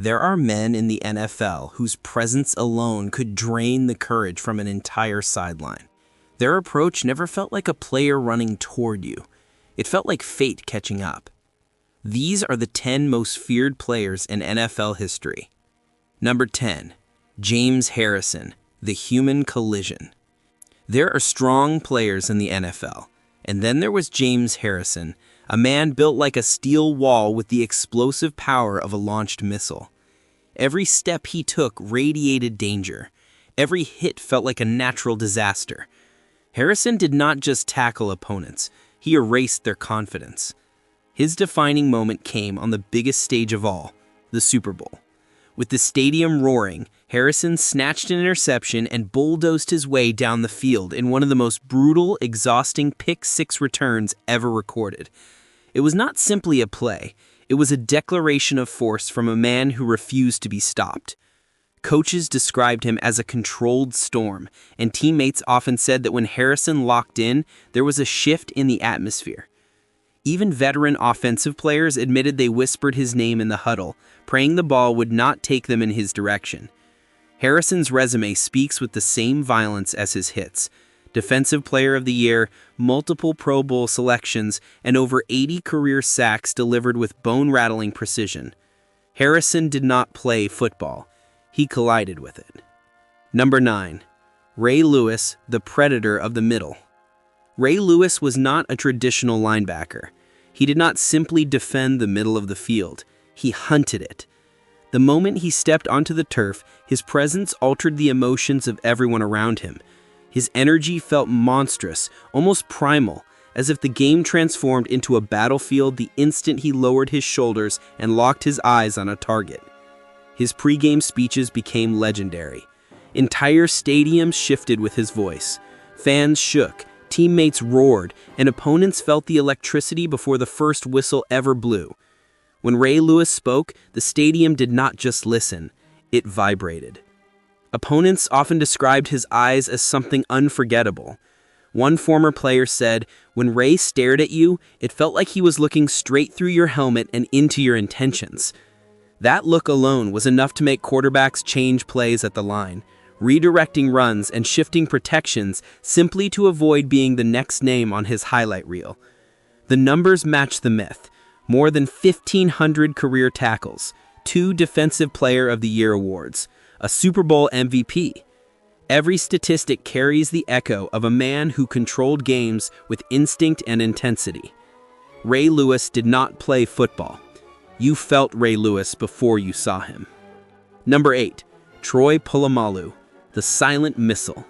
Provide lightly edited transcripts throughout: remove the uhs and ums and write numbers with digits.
There are men in the NFL whose presence alone could drain the courage from an entire sideline. Their approach never felt like a player running toward you. It felt like fate catching up. These are the 10 most feared players in NFL history. Number 10, James Harrison, the human collision. There are strong players in the NFL, and then there was James Harrison, a man built like a steel wall with the explosive power of a launched missile. Every step he took radiated danger. Every hit felt like a natural disaster. Harrison did not just tackle opponents, he erased their confidence. His defining moment came on the biggest stage of all, the Super Bowl. With the stadium roaring, Harrison snatched an interception and bulldozed his way down the field in one of the most brutal, exhausting pick-six returns ever recorded. It was not simply a play, it was a declaration of force from a man who refused to be stopped. Coaches described him as a controlled storm, and teammates often said that when Harrison locked in, there was a shift in the atmosphere. Even veteran offensive players admitted they whispered his name in the huddle, praying the ball would not take them in his direction. Harrison's resume speaks with the same violence as his hits. Defensive Player of the Year, multiple Pro Bowl selections, and over 80 career sacks delivered with bone-rattling precision. Harrison did not play football. He collided with it. Number 9. Ray Lewis, the Predator of the Middle. Ray Lewis was not a traditional linebacker. He did not simply defend the middle of the field. He hunted it. The moment he stepped onto the turf, his presence altered the emotions of everyone around him. His energy felt monstrous, almost primal, as if the game transformed into a battlefield the instant he lowered his shoulders and locked his eyes on a target. His pregame speeches became legendary. Entire stadiums shifted with his voice. Fans shook, teammates roared, and opponents felt the electricity before the first whistle ever blew. When Ray Lewis spoke, the stadium did not just listen, it vibrated. Opponents often described his eyes as something unforgettable. One former player said, "When Ray stared at you, it felt like he was looking straight through your helmet and into your intentions." That look alone was enough to make quarterbacks change plays at the line, redirecting runs and shifting protections simply to avoid being the next name on his highlight reel. The numbers match the myth. More than 1,500 career tackles, 2 Defensive Player of the Year awards, a Super Bowl MVP. Every statistic carries the echo of a man who controlled games with instinct and intensity. Ray Lewis did not play football. You felt Ray Lewis before you saw him. Number 8. Troy Polamalu, the silent missile.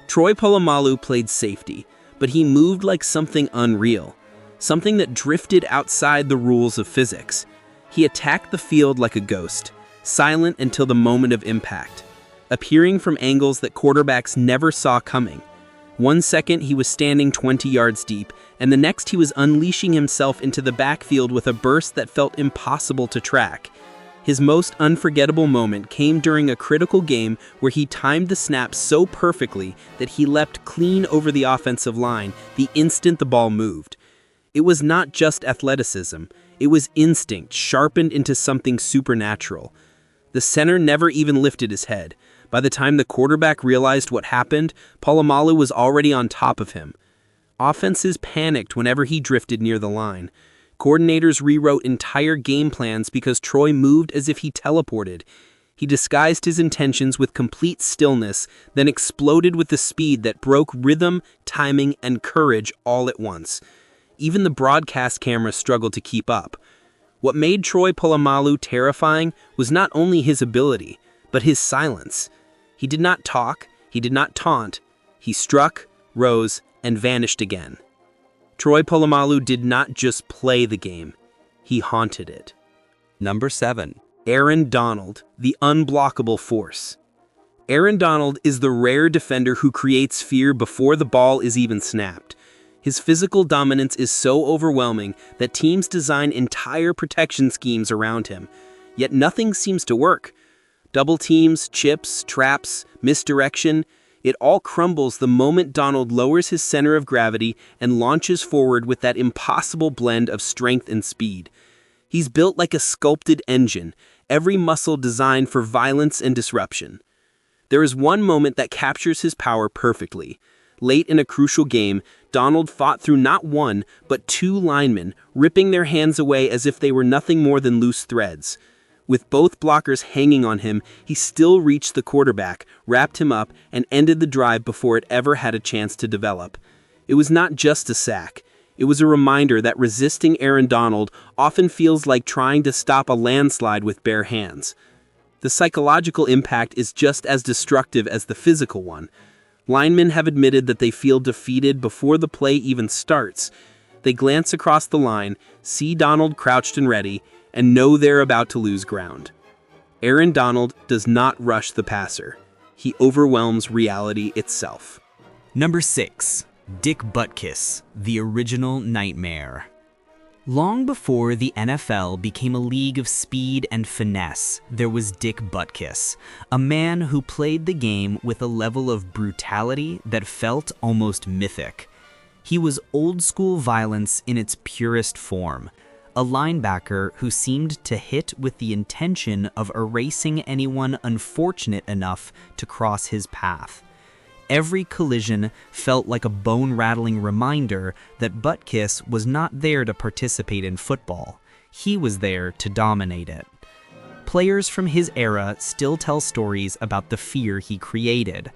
Troy Polamalu played safety, but he moved like something unreal, something that drifted outside the rules of physics. He attacked the field like a ghost, silent until the moment of impact, appearing from angles that quarterbacks never saw coming. One second he was standing 20 yards deep, and the next he was unleashing himself into the backfield with a burst that felt impossible to track. His most unforgettable moment came during a critical game where he timed the snap so perfectly that he leapt clean over the offensive line the instant the ball moved. It was not just athleticism, it was instinct sharpened into something supernatural. The center never even lifted his head. By the time the quarterback realized what happened, Polamalu was already on top of him. Offenses panicked whenever he drifted near the line. Coordinators rewrote entire game plans because Troy moved as if he teleported. He disguised his intentions with complete stillness, then exploded with the speed that broke rhythm, timing, and courage all at once. Even the broadcast cameras struggled to keep up. What made Troy Polamalu terrifying was not only his ability, but his silence. He did not talk, he did not taunt. He struck, rose, and vanished again. Troy Polamalu did not just play the game, he haunted it. Number 7. Aaron Donald, the unblockable force. Aaron Donald is the rare defender who creates fear before the ball is even snapped. His physical dominance is so overwhelming that teams design entire protection schemes around him. Yet nothing seems to work. Double teams, chips, traps, misdirection, it all crumbles the moment Donald lowers his center of gravity and launches forward with that impossible blend of strength and speed. He's built like a sculpted engine. every muscle designed for violence and disruption. There is one moment that captures his power perfectly. Late in a crucial game, Donald fought through not one, but two linemen, ripping their hands away as if they were nothing more than loose threads. With both blockers hanging on him, he still reached the quarterback, wrapped him up, and ended the drive before it ever had a chance to develop. It was not just a sack. It was a reminder that resisting Aaron Donald often feels like trying to stop a landslide with bare hands. The psychological impact is just as destructive as the physical one. Linemen have admitted that they feel defeated before the play even starts. They glance across the line, see Donald crouched and ready, and know they're about to lose ground. Aaron Donald does not rush the passer. He overwhelms reality itself. Number 6. Dick Butkus, the original nightmare. Long before the NFL became a league of speed and finesse, there was Dick Butkus, a man who played the game with a level of brutality that felt almost mythic. He was old-school violence in its purest form, a linebacker who seemed to hit with the intention of erasing anyone unfortunate enough to cross his path. Every collision felt like a bone-rattling reminder that Butkus was not there to participate in football. He was there to dominate it. Players from his era still tell stories about the fear he created.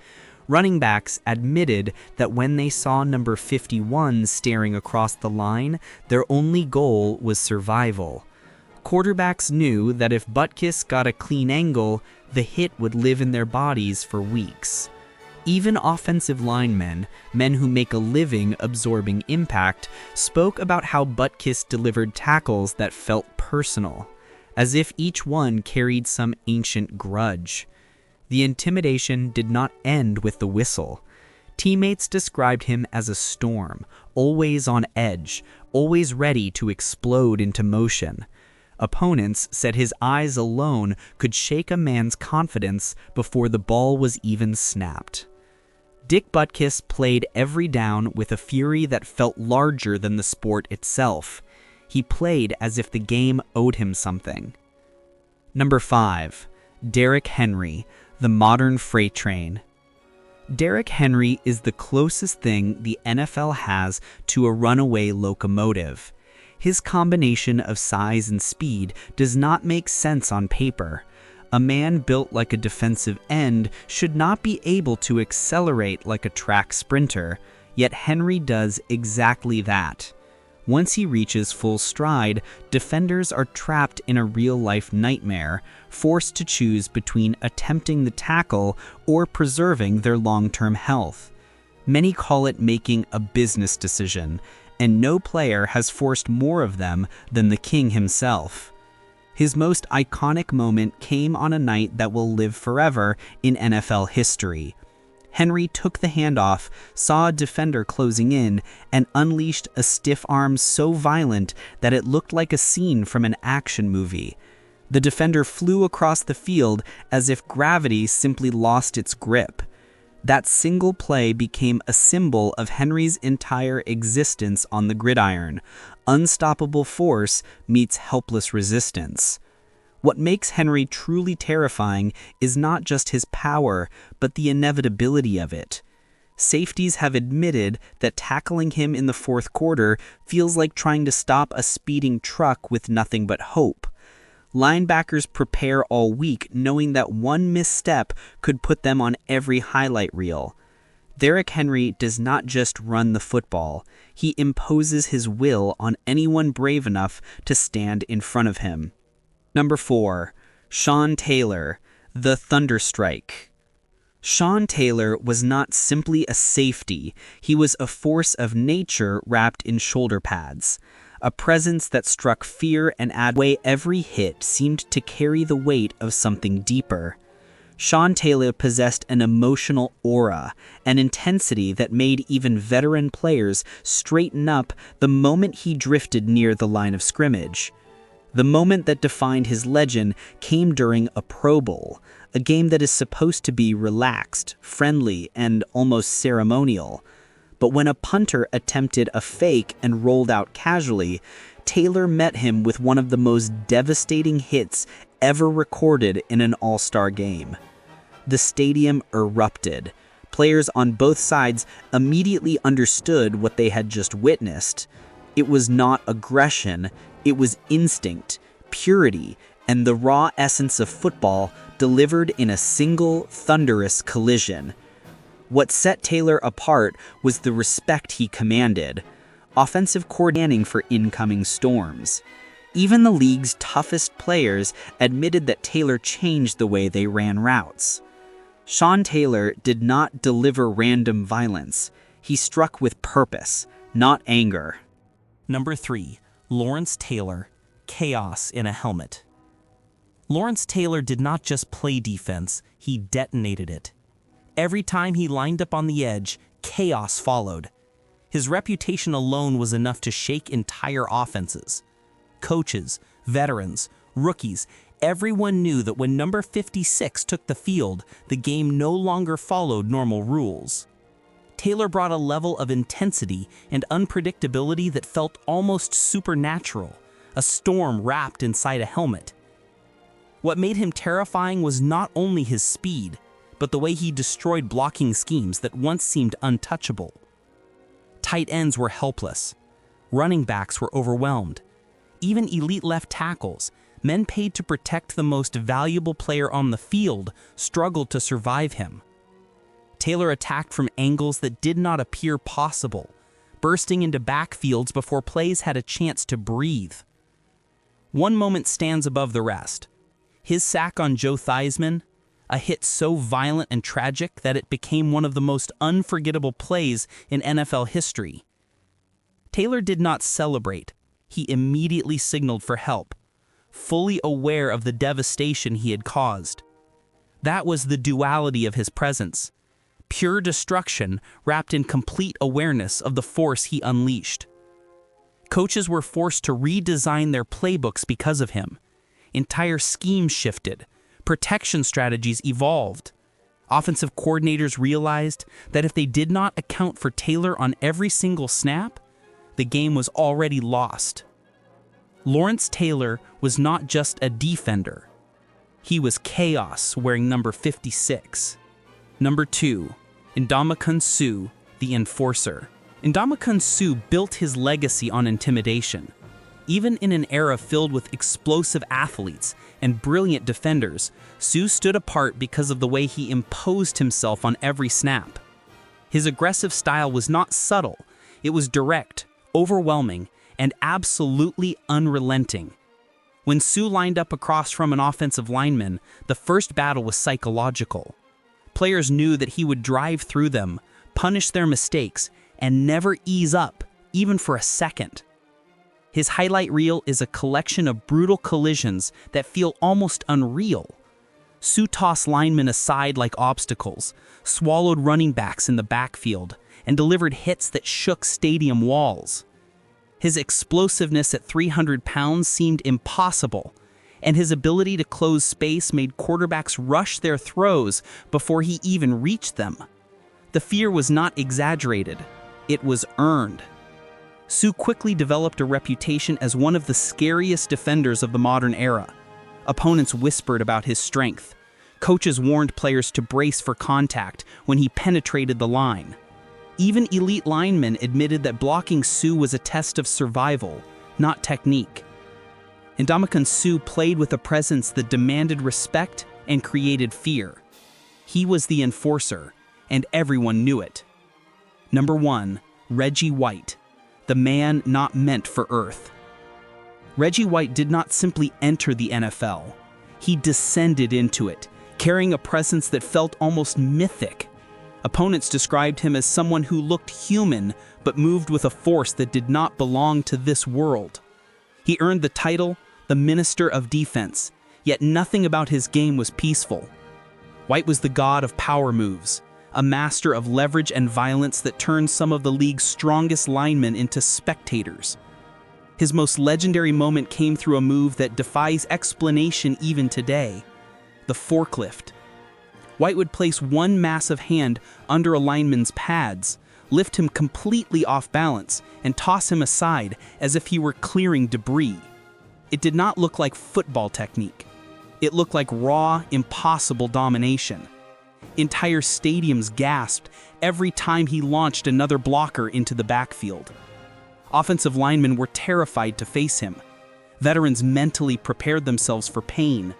Running backs admitted that when they saw number 51 staring across the line, their only goal was survival. Quarterbacks knew that if Butkus got a clean angle, the hit would live in their bodies for weeks. Even offensive linemen, men who make a living absorbing impact, spoke about how Butkus delivered tackles that felt personal, as if each one carried some ancient grudge. The intimidation did not end with the whistle. Teammates described him as a storm, always on edge, always ready to explode into motion. Opponents said his eyes alone could shake a man's confidence before the ball was even snapped. Dick Butkus played every down with a fury that felt larger than the sport itself. He played as if the game owed him something. Number 5. Derrick Henry, the modern freight train. Derrick Henry is the closest thing the NFL has to a runaway locomotive. His combination of size and speed does not make sense on paper. A man built like a defensive end should not be able to accelerate like a track sprinter, yet Henry does exactly that. Once he reaches full stride, defenders are trapped in a real-life nightmare, forced to choose between attempting the tackle or preserving their long-term health. Many call it making a business decision, and no player has forced more of them than the king himself. His most iconic moment came on a night that will live forever in NFL history. Henry took the handoff, saw a defender closing in, and unleashed a stiff arm so violent that it looked like a scene from an action movie. The defender flew across the field as if gravity simply lost its grip. That single play became a symbol of Henry's entire existence on the gridiron. Unstoppable force meets helpless resistance. What makes Henry truly terrifying is not just his power, but the inevitability of it. Safeties have admitted that tackling him in the fourth quarter feels like trying to stop a speeding truck with nothing but hope. Linebackers prepare all week knowing that one misstep could put them on every highlight reel. Derrick Henry does not just run the football, he imposes his will on anyone brave enough to stand in front of him. Number 4. Sean Taylor, the Thunderstrike. Sean Taylor was not simply a safety, he was a force of nature wrapped in shoulder pads. A presence that struck fear and every hit seemed to carry the weight of something deeper. Sean Taylor possessed an emotional aura, an intensity that made even veteran players straighten up the moment he drifted near the line of scrimmage. The moment that defined his legend came during a Pro Bowl, a game that is supposed to be relaxed, friendly, and almost ceremonial. But when a punter attempted a fake and rolled out casually, Taylor met him with one of the most devastating hits ever recorded in an all-star game. The stadium erupted. Players on both sides immediately understood what they had just witnessed. It was not aggression, it was instinct, purity, and the raw essence of football delivered in a single thunderous collision. What set Taylor apart was the respect he commanded, offensive coordinating for incoming storms. Even the league's toughest players admitted that Taylor changed the way they ran routes. Sean Taylor did not deliver random violence. He struck with purpose, not anger. Number 3, Lawrence Taylor, chaos in a helmet. Lawrence Taylor did not just play defense, he detonated it. Every time he lined up on the edge, chaos followed. His reputation alone was enough to shake entire offenses. Coaches, veterans, rookies, everyone knew that when number 56 took the field, the game no longer followed normal rules. Taylor brought a level of intensity and unpredictability that felt almost supernatural, a storm wrapped inside a helmet. What made him terrifying was not only his speed, but the way he destroyed blocking schemes that once seemed untouchable. Tight ends were helpless. Running backs were overwhelmed. Even elite left tackles, men paid to protect the most valuable player on the field, struggled to survive him. Taylor attacked from angles that did not appear possible, bursting into backfields before plays had a chance to breathe. One moment stands above the rest. His sack on Joe Theismann, a hit so violent and tragic that it became one of the most unforgettable plays in NFL history. Taylor did not celebrate. He immediately signaled for help, fully aware of the devastation he had caused. That was the duality of his presence. Pure destruction wrapped in complete awareness of the force he unleashed. Coaches were forced to redesign their playbooks because of him. Entire schemes shifted. Protection strategies evolved. Offensive coordinators realized that if they did not account for Taylor on every single snap, the game was already lost. Lawrence Taylor was not just a defender. He was chaos wearing number 56. Number 2, Ndamukong Suh, the enforcer. Ndamukong Suh built his legacy on intimidation. Even in an era filled with explosive athletes and brilliant defenders, Suh stood apart because of the way he imposed himself on every snap. His aggressive style was not subtle, it was direct, overwhelming, and absolutely unrelenting. When Suh lined up across from an offensive lineman, the first battle was psychological. Players knew that he would drive through them, punish their mistakes, and never ease up, even for a second. His highlight reel is a collection of brutal collisions that feel almost unreal. Suh tossed linemen aside like obstacles, swallowed running backs in the backfield, and delivered hits that shook stadium walls. His explosiveness at 300 pounds seemed impossible, and his ability to close space made quarterbacks rush their throws before he even reached them. The fear was not exaggerated, it was earned. Suh quickly developed a reputation as one of the scariest defenders of the modern era. Opponents whispered about his strength. Coaches warned players to brace for contact when he penetrated the line. Even elite linemen admitted that blocking Suh was a test of survival, not technique. Ndamukong Suh played with a presence that demanded respect and created fear. He was the enforcer, and everyone knew it. Number 1, Reggie White, the man not meant for Earth. Reggie White did not simply enter the NFL. He descended into it, carrying a presence that felt almost mythic. Opponents described him as someone who looked human, but moved with a force that did not belong to this world. He earned the title, the Minister of Defense, yet nothing about his game was peaceful. White was the god of power moves, a master of leverage and violence that turned some of the league's strongest linemen into spectators. His most legendary moment came through a move that defies explanation even today: the forklift. White would place one massive hand under a lineman's pads, lift him completely off balance, and toss him aside as if he were clearing debris. It did not look like football technique. It looked like raw, impossible domination. Entire stadiums gasped every time he launched another blocker into the backfield. Offensive linemen were terrified to face him. Veterans mentally prepared themselves for pain.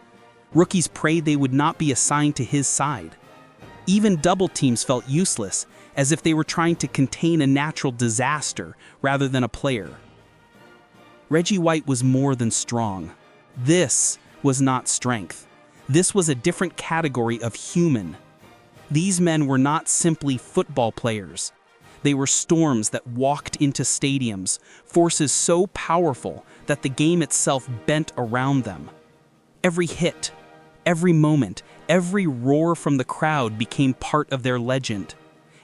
Rookies prayed they would not be assigned to his side. Even double teams felt useless, as if they were trying to contain a natural disaster rather than a player. Reggie White was more than strong. This was not strength. This was a different category of human. These men were not simply football players. They were storms that walked into stadiums, forces so powerful that the game itself bent around them. Every hit, every moment, every roar from the crowd became part of their legend,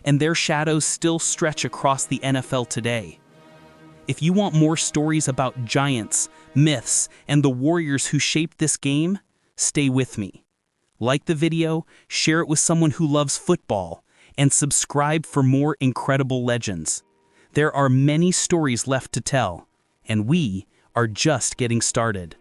and their shadows still stretch across the NFL today. If you want more stories about giants, myths, and the warriors who shaped this game, stay with me. Like the video, share it with someone who loves football, and subscribe for more incredible legends. There are many stories left to tell, and we are just getting started.